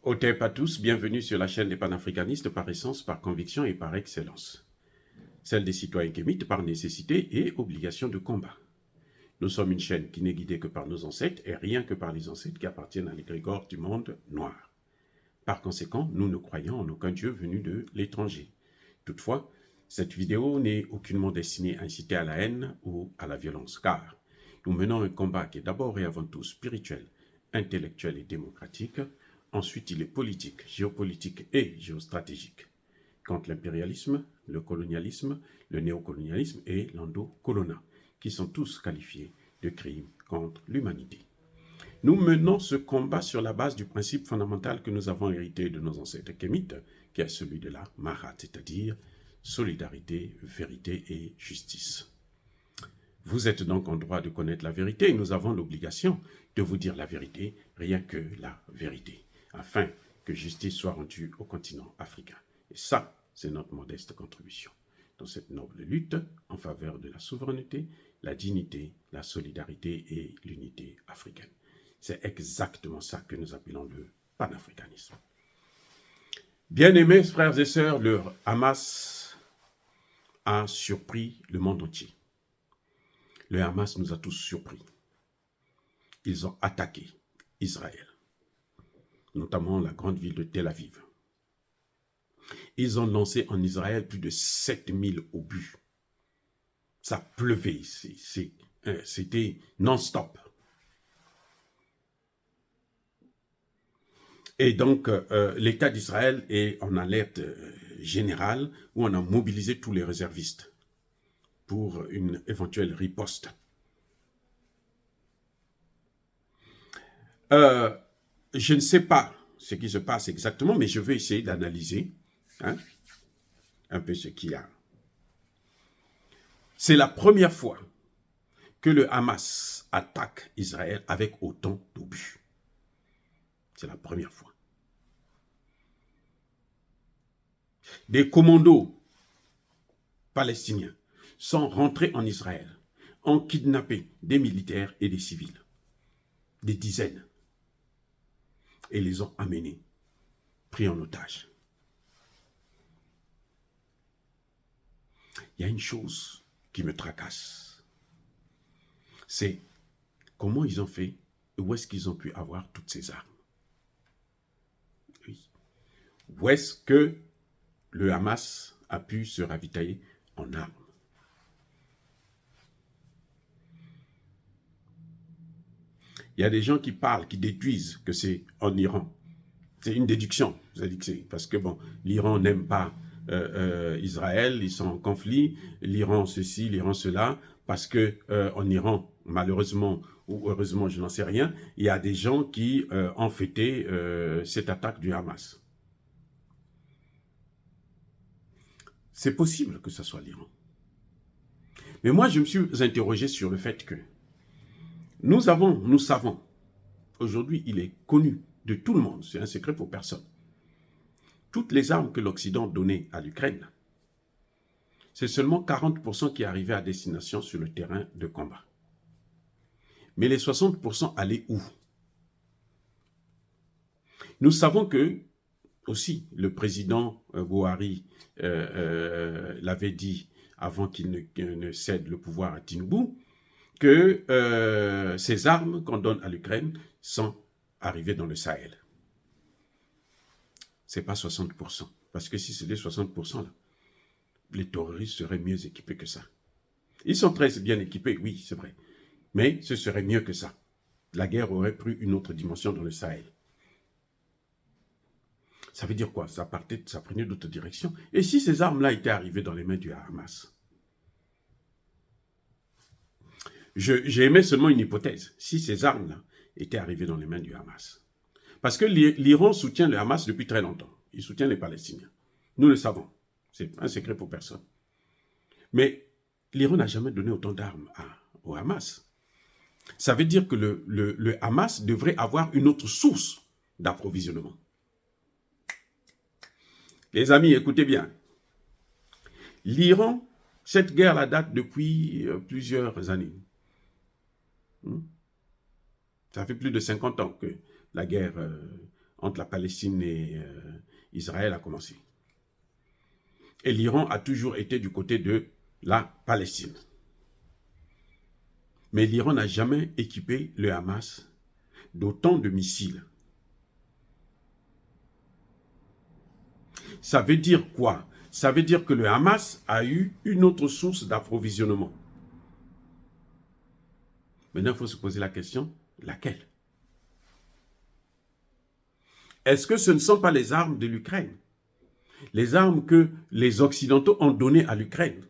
Otep à tous, bienvenue sur la chaîne des panafricanistes par essence, par conviction et par excellence. Celle des citoyens kémites par nécessité et obligation de combat. Nous sommes une chaîne qui n'est guidée que par nos ancêtres et rien que par les ancêtres qui appartiennent à l'égrégore du monde noir. Par conséquent, nous ne croyons en aucun dieu venu de l'étranger. Toutefois, cette vidéo n'est aucunement destinée à inciter à la haine ou à la violence, car nous menons un combat qui est d'abord et avant tout spirituel, intellectuel et démocratique. Ensuite, il est politique, géopolitique et géostratégique, contre l'impérialisme, le colonialisme, le néocolonialisme et l'endocolonat, qui sont tous qualifiés de crimes contre l'humanité. Nous menons ce combat sur la base du principe fondamental que nous avons hérité de nos ancêtres kémites, qui est celui de la Mahat, c'est-à-dire solidarité, vérité et justice. Vous êtes donc en droit de connaître la vérité et nous avons l'obligation de vous dire la vérité, rien que la vérité, afin que justice soit rendue au continent africain. Et ça, c'est notre modeste contribution dans cette noble lutte en faveur de la souveraineté, la dignité, la solidarité et l'unité africaine. C'est exactement ça que nous appelons le panafricanisme. Bien-aimés frères et sœurs, le Hamas a surpris le monde entier. Le Hamas nous a tous surpris. Ils ont attaqué Israël, notamment la grande ville de Tel Aviv. Ils ont lancé en Israël plus de 7000 obus. Ça pleuvait, c'était non-stop. Et donc, l'État d'Israël est en alerte générale où on a mobilisé tous les réservistes pour une éventuelle riposte. Je ne sais pas ce qui se passe exactement, mais je vais essayer d'analyser un peu ce qu'il y a. C'est la première fois que le Hamas attaque Israël avec autant d'obus. C'est la première fois. Des commandos palestiniens sont rentrés en Israël, ont kidnappé des militaires et des civils, des dizaines, et les ont amenés, pris en otage. Il y a une chose qui me tracasse, c'est comment ils ont fait et où est-ce qu'ils ont pu avoir toutes ces armes. Oui. Où est-ce que le Hamas a pu se ravitailler en armes? Il y a des gens qui parlent, qui déduisent que c'est en Iran. C'est une déduction. Parce que bon, l'Iran n'aime pas Israël, ils sont en conflit, l'Iran ceci, l'Iran cela, parce que en Iran, malheureusement ou heureusement, je n'en sais rien, il y a des gens qui ont fêté cette attaque du Hamas. C'est possible que ce soit l'Iran. Mais moi, je me suis interrogé sur le fait que nous savons, aujourd'hui, il est connu de tout le monde, c'est un secret pour personne. Toutes les armes que l'Occident donnait à l'Ukraine, c'est seulement 40% qui arrivaient à destination sur le terrain de combat. Mais les 60% allaient où? Nous savons que, aussi, le président Buhari l'avait dit avant qu'il ne cède le pouvoir à Tinubu, que ces armes qu'on donne à l'Ukraine sont arrivées dans le Sahel. Ce n'est pas 60%. Parce que si c'était 60%, là, les terroristes seraient mieux équipés que ça. Ils sont très bien équipés, oui, c'est vrai. Mais ce serait mieux que ça. La guerre aurait pris une autre dimension dans le Sahel. Ça veut dire quoi? Ça prenait d'autres directions. Et si ces armes-là étaient arrivées dans les mains du Hamas? J'ai émis seulement une hypothèse. Si ces armes-là étaient arrivées dans les mains du Hamas. Parce que l'Iran soutient le Hamas depuis très longtemps. Il soutient les Palestiniens. Nous le savons. C'est un secret pour personne. Mais l'Iran n'a jamais donné autant d'armes au Hamas. Ça veut dire que le Hamas devrait avoir une autre source d'approvisionnement. Les amis, écoutez bien. L'Iran, cette guerre-là date depuis plusieurs années. Ça fait plus de 50 ans que la guerre entre la Palestine et Israël a commencé. Et l'Iran a toujours été du côté de la Palestine. Mais l'Iran n'a jamais équipé le Hamas d'autant de missiles. Ça veut dire quoi? Ça veut dire que le Hamas a eu une autre source d'approvisionnement. Maintenant, il faut se poser la question, laquelle? Est-ce que ce ne sont pas les armes de l'Ukraine? Les armes que les Occidentaux ont données à l'Ukraine?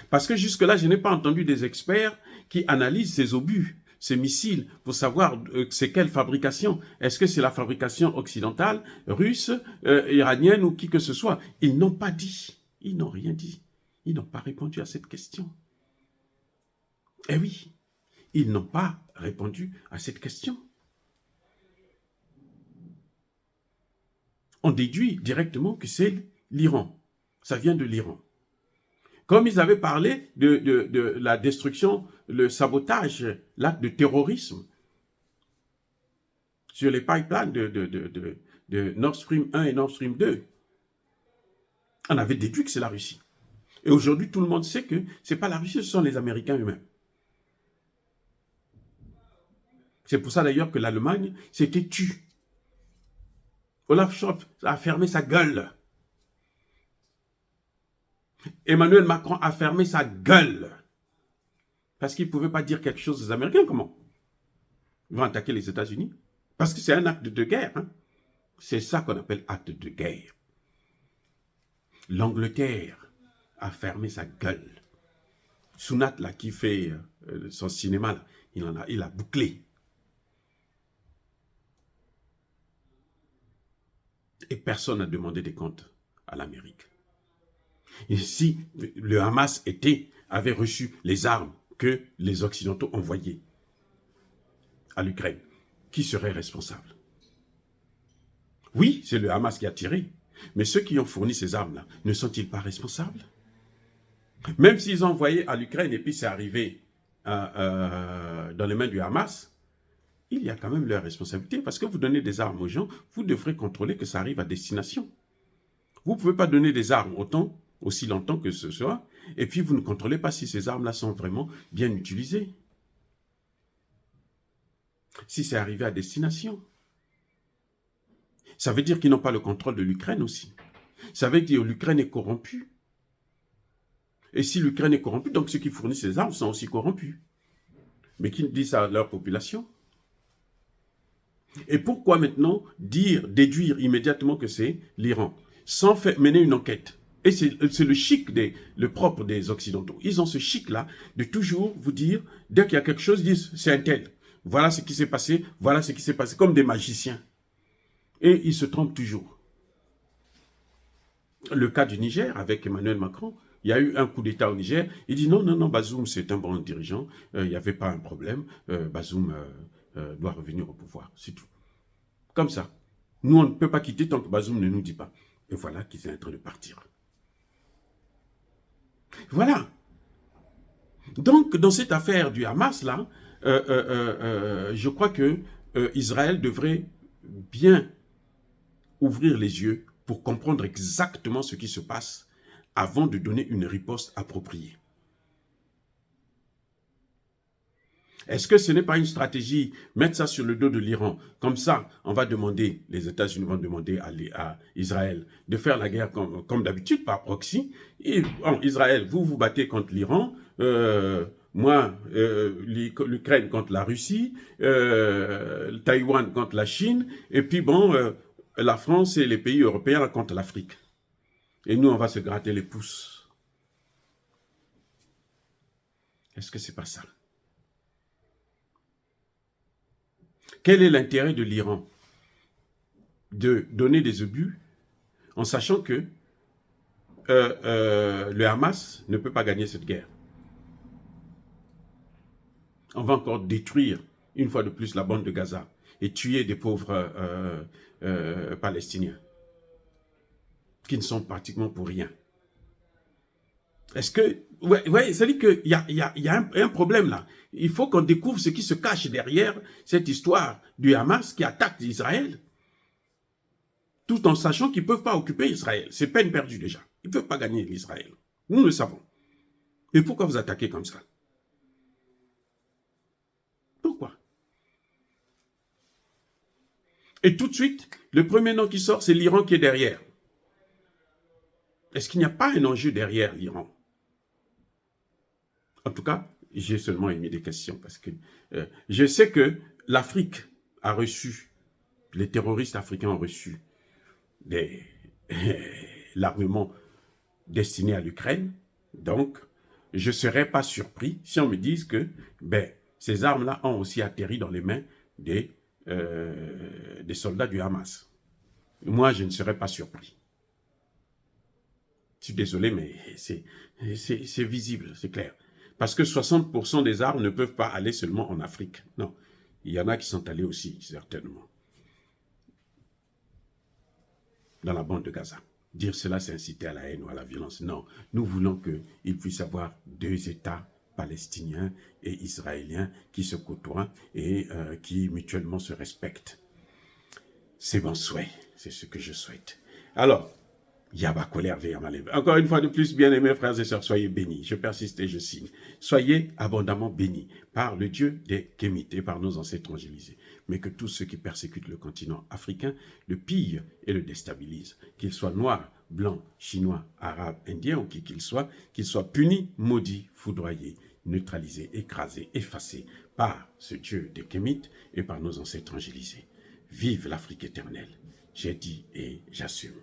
Parce que jusque-là, je n'ai pas entendu des experts qui analysent ces obus, ces missiles, pour savoir c'est quelle fabrication. Est-ce que c'est la fabrication occidentale, russe, iranienne ou qui que ce soit? Ils n'ont pas dit, ils n'ont rien dit. Ils n'ont pas répondu à cette question. Eh oui, ils n'ont pas répondu à cette question. On déduit directement que c'est l'Iran. Ça vient de l'Iran. Comme ils avaient parlé de la destruction, le sabotage, l'acte de terrorisme sur les pipelines de Nord Stream 1 et Nord Stream 2, on avait déduit que c'est la Russie. Et aujourd'hui, tout le monde sait que ce n'est pas la Russie, ce sont les Américains eux-mêmes. C'est pour ça d'ailleurs que l'Allemagne s'était tue. Olaf Scholz a fermé sa gueule. Emmanuel Macron a fermé sa gueule. Parce qu'il ne pouvait pas dire quelque chose aux Américains. Comment? Ils vont attaquer les États-Unis. Parce que c'est un acte de guerre. Hein? C'est ça qu'on appelle acte de guerre. L'Angleterre a fermé sa gueule. Sunat, là, qui fait son cinéma, là, il a bouclé. Et personne n'a demandé des comptes à l'Amérique. Et si le Hamas avait reçu les armes que les Occidentaux envoyaient à l'Ukraine, qui serait responsable? Oui, c'est le Hamas qui a tiré, mais ceux qui ont fourni ces armes-là, ne sont-ils pas responsables? Même s'ils ont envoyé à l'Ukraine et puis c'est arrivé dans les mains du Hamas, il y a quand même leur responsabilité, parce que vous donnez des armes aux gens, vous devrez contrôler que ça arrive à destination. Vous ne pouvez pas donner des armes aussi longtemps que ce soit, et puis vous ne contrôlez pas si ces armes-là sont vraiment bien utilisées. Si c'est arrivé à destination. Ça veut dire qu'ils n'ont pas le contrôle de l'Ukraine aussi. Ça veut dire que l'Ukraine est corrompue. Et si l'Ukraine est corrompue, donc ceux qui fournissent ces armes sont aussi corrompus. Mais qui disent ça à leur population? Et pourquoi maintenant déduire immédiatement que c'est l'Iran, sans mener une enquête? Et c'est le chic, le propre des Occidentaux. Ils ont ce chic-là de toujours vous dire, dès qu'il y a quelque chose, ils disent, c'est un tel. Voilà ce qui s'est passé, voilà ce qui s'est passé, comme des magiciens. Et ils se trompent toujours. Le cas du Niger, avec Emmanuel Macron, il y a eu un coup d'État au Niger. Il dit, non, Bazoum, c'est un bon dirigeant, il n'y avait pas un problème, Bazoum doit revenir au pouvoir, c'est tout. Comme ça. Nous, on ne peut pas quitter tant que Bazoum ne nous dit pas. Et voilà qu'ils sont en train de partir. Voilà. Donc, dans cette affaire du Hamas, là, je crois que Israël devrait bien ouvrir les yeux pour comprendre exactement ce qui se passe avant de donner une riposte appropriée. Est-ce que ce n'est pas une stratégie, mettre ça sur le dos de l'Iran? Comme ça, on va demander, les États-Unis vont demander à Israël de faire la guerre comme d'habitude, par proxy. Et, Israël, vous vous battez contre l'Iran, moi, l'Ukraine contre la Russie, Taïwan contre la Chine, et puis bon, la France et les pays européens contre l'Afrique. Et nous, on va se gratter les pouces. Est-ce que c'est pas ça? Quel est l'intérêt de l'Iran de donner des obus en sachant que le Hamas ne peut pas gagner cette guerre? On va encore détruire une fois de plus la bande de Gaza et tuer des pauvres Palestiniens qui ne sont pratiquement pour rien. Est-ce que... Ouais, ça dit qu'il y a un problème là. Il faut qu'on découvre ce qui se cache derrière cette histoire du Hamas qui attaque Israël. tout en sachant qu'ils ne peuvent pas occuper Israël. C'est peine perdue déjà. Ils ne peuvent pas gagner l'Israël. Nous le savons. Et pourquoi vous attaquez comme ça? Pourquoi? Et tout de suite, le premier nom qui sort, c'est l'Iran qui est derrière. Est-ce qu'il n'y a pas un enjeu derrière l'Iran? En tout cas, j'ai seulement émis des questions parce que je sais que l'Afrique a reçu, les terroristes africains ont reçu l'armement destiné à l'Ukraine. Donc, je ne serais pas surpris si on me dise que ces armes-là ont aussi atterri dans les mains des soldats du Hamas. Moi, je ne serais pas surpris. Je suis désolé, mais c'est visible, c'est clair. Parce que 60% des armes ne peuvent pas aller seulement en Afrique. Non, il y en a qui sont allés aussi, certainement, dans la bande de Gaza. Dire cela, c'est inciter à la haine ou à la violence. Non, nous voulons qu'il puisse y avoir 2 États palestiniens et israéliens qui se côtoient et qui mutuellement se respectent. C'est mon souhait, c'est ce que je souhaite. Alors, encore une fois de plus, bien-aimés frères et sœurs, soyez bénis. Je persiste et je signe. Soyez abondamment bénis par le Dieu des Kémites et par nos ancêtres angélisés. Mais que tous ceux qui persécutent le continent africain le pillent et le déstabilisent. Qu'ils soient noirs, blancs, chinois, arabes, indiens ou qui qu'ils soient punis, maudits, foudroyés, neutralisés, écrasés, effacés par ce Dieu des Kémites et par nos ancêtres angélisés. Vive l'Afrique éternelle. J'ai dit et j'assume.